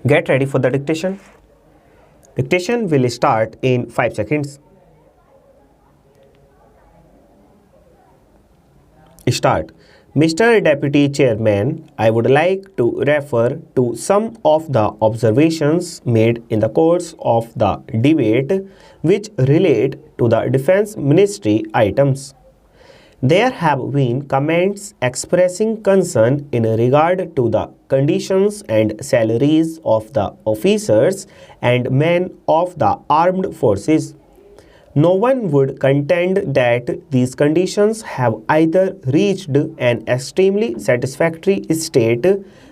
Get ready for the dictation. Dictation will start in 5 seconds. Start. Mr. Deputy Chairman, I would like to refer to some of the observations made in the course of the debate which relate to the Defence Ministry items. There have been comments expressing concern in regard to the conditions and salaries of the officers and men of the armed forces. No one would contend that these conditions have either reached an extremely satisfactory state,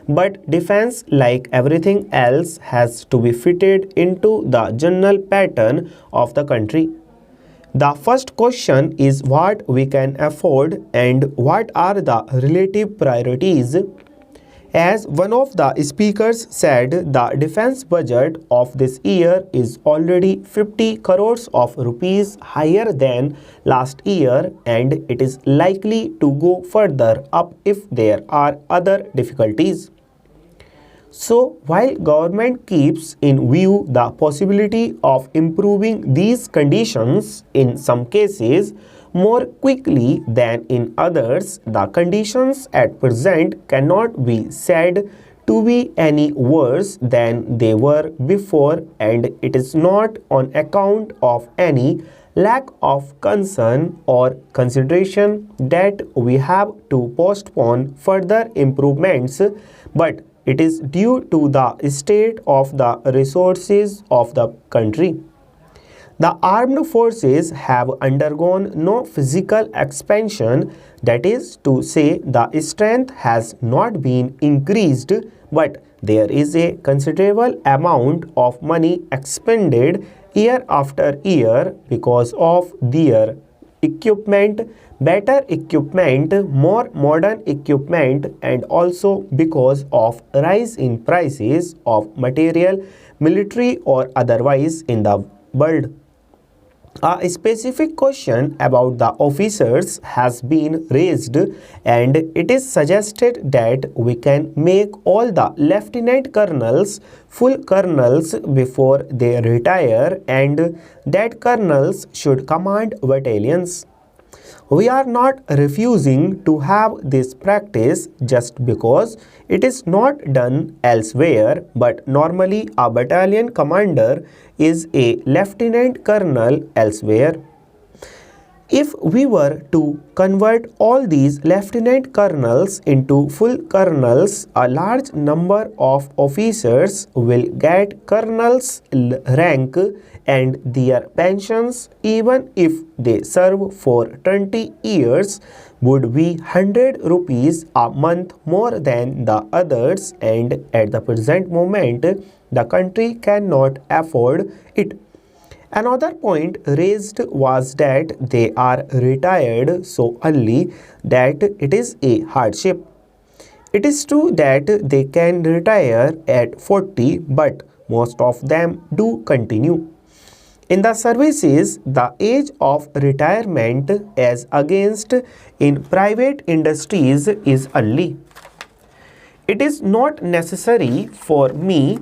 but defense, like everything else, has to be fitted into the general pattern of the country. The first question is what we can afford and what are the relative priorities. As one of the speakers said, the defense budget of this year is already 50 crores of rupees higher than last year, and it is likely to go further up if there are other difficulties. So, while government keeps in view the possibility of improving these conditions in some cases more quickly than in others, the conditions at present cannot be said to be any worse than they were before, and it is not on account of any lack of concern or consideration that we have to postpone further improvements, but it is due to the state of the resources of the country. The armed forces have undergone no physical expansion, that is to say, the strength has not been increased, but there is a considerable amount of money expended year after year because of their equipment, better equipment, more modern equipment, and also because of rise in prices of material, military or otherwise in the world. A specific question about the officers has been raised, and it is suggested that we can make all the lieutenant colonels full colonels before they retire, and that colonels should command battalions. We are not refusing to have this practice just because it is not done elsewhere, but normally a battalion commander is a lieutenant colonel elsewhere. If we were to convert all these lieutenant colonels into full colonels, a large number of officers will get colonel's rank, and their pensions, even if they serve for 20 years, would be 100 rupees a month more than the others, and at the present moment the country cannot afford it. Another point raised was that they are retired so early that it is a hardship. It is true that they can retire at 40, but most of them do continue. In the services, the age of retirement as against in private industries is early. It is not necessary for me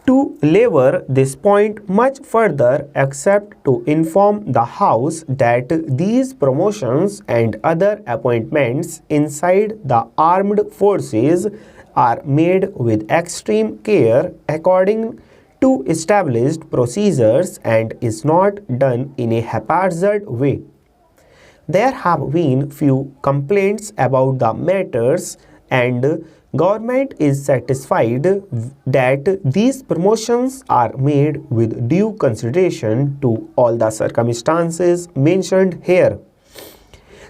to labor this point much further except to inform the House that these promotions and other appointments inside the armed forces are made with extreme care according to established procedures and is not done in a haphazard way. There have been few complaints about the matters, and government is satisfied that these promotions are made with due consideration to all the circumstances mentioned here.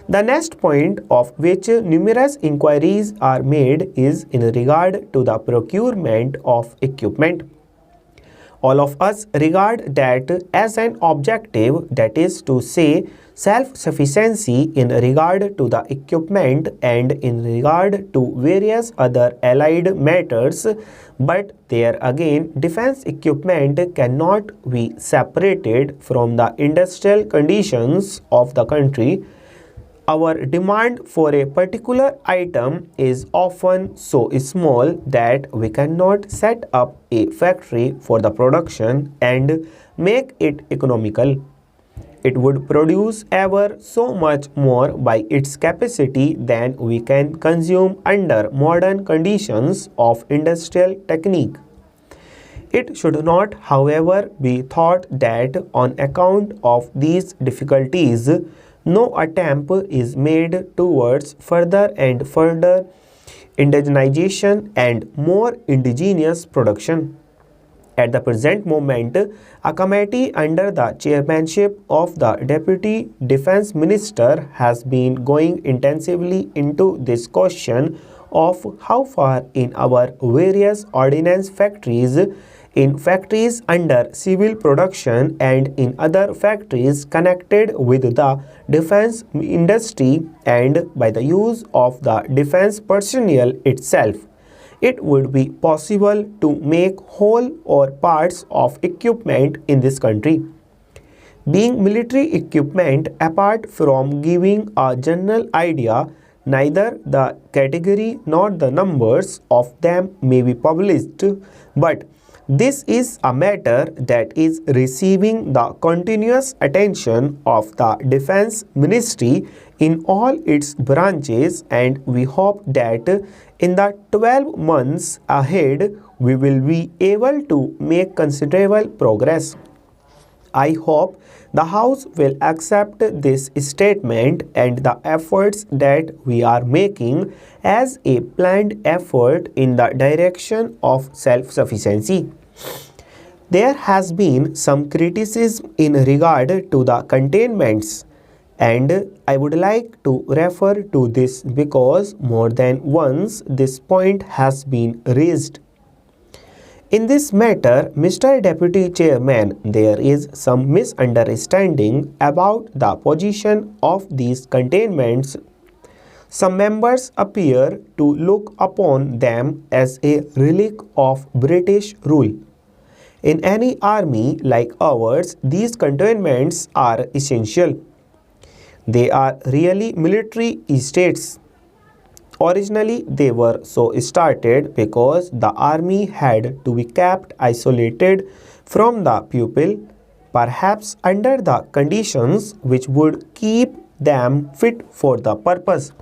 The next point of which numerous inquiries are made is in regard to the procurement of equipment. All of us regard that as an objective, that is to say, self-sufficiency in regard to the equipment and in regard to various other allied matters, but there again defense equipment cannot be separated from the industrial conditions of the country. Our demand for a particular item is often so small that we cannot set up a factory for the production and make it economical. It would produce ever so much more by its capacity than we can consume under modern conditions of industrial technique. It should not, however, be thought that on account of these difficulties, no attempt is made towards further and further indigenization and more indigenous production. At the present moment, a committee under the chairmanship of the Deputy Defense Minister has been going intensively into this question of how far in our various ordnance factories, in factories under civil production and in other factories connected with the defense industry and by the use of the defense personnel itself, it would be possible to make whole or parts of equipment in this country. Being military equipment, apart from giving a general idea, neither the category nor the numbers of them may be published, but this is a matter that is receiving the continuous attention of the Defense Ministry in all its branches, and we hope that in the 12 months ahead we will be able to make considerable progress. I hope the House will accept this statement and the efforts that we are making as a planned effort in the direction of self-sufficiency. There has been some criticism in regard to the containments, and I would like to refer to this because more than once this point has been raised. In this matter, Mr. Deputy Chairman, there is some misunderstanding about the position of these containments. Some members appear to look upon them as a relic of British rule. In any army like ours, these cantonments are essential. They are really military estates. Originally, they were so started because the army had to be kept isolated from the people, perhaps under the conditions which would keep them fit for the purpose.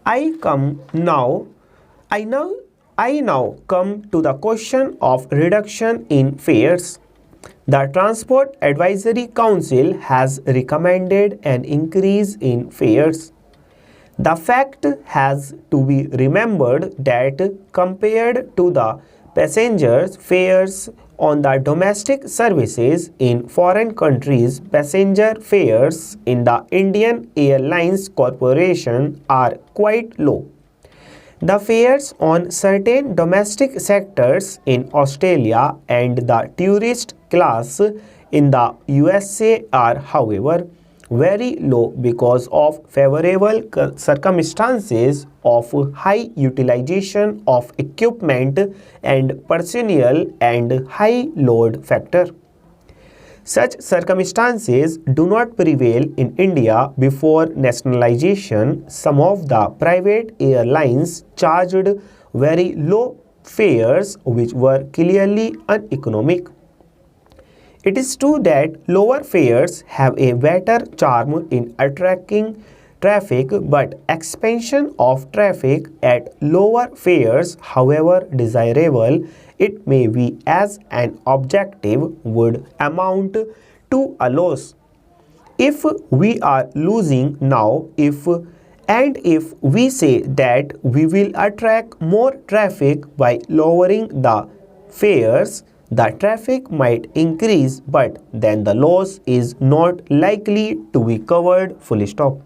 I now come to the question of reduction in fares. The Transport Advisory Council has recommended an increase in fares. The fact has to be remembered that compared to the passengers' fares on the domestic services in foreign countries, passenger fares in the Indian Airlines Corporation are quite low. The fares on certain domestic sectors in Australia and the tourist class in the USA are, however, very low because of favorable circumstances of high utilization of equipment and personnel and high load factor. Such circumstances do not prevail in India. Before nationalization. Some of the private airlines charged very low fares which were clearly uneconomic. It is true that lower fares have a better charm in attracting traffic, but expansion of traffic at lower fares, however desirable it may be as an objective, would amount to a loss. If we are losing now, if we say that we will attract more traffic by lowering the fares, the traffic might increase, but then the loss is not likely to be covered, full stop.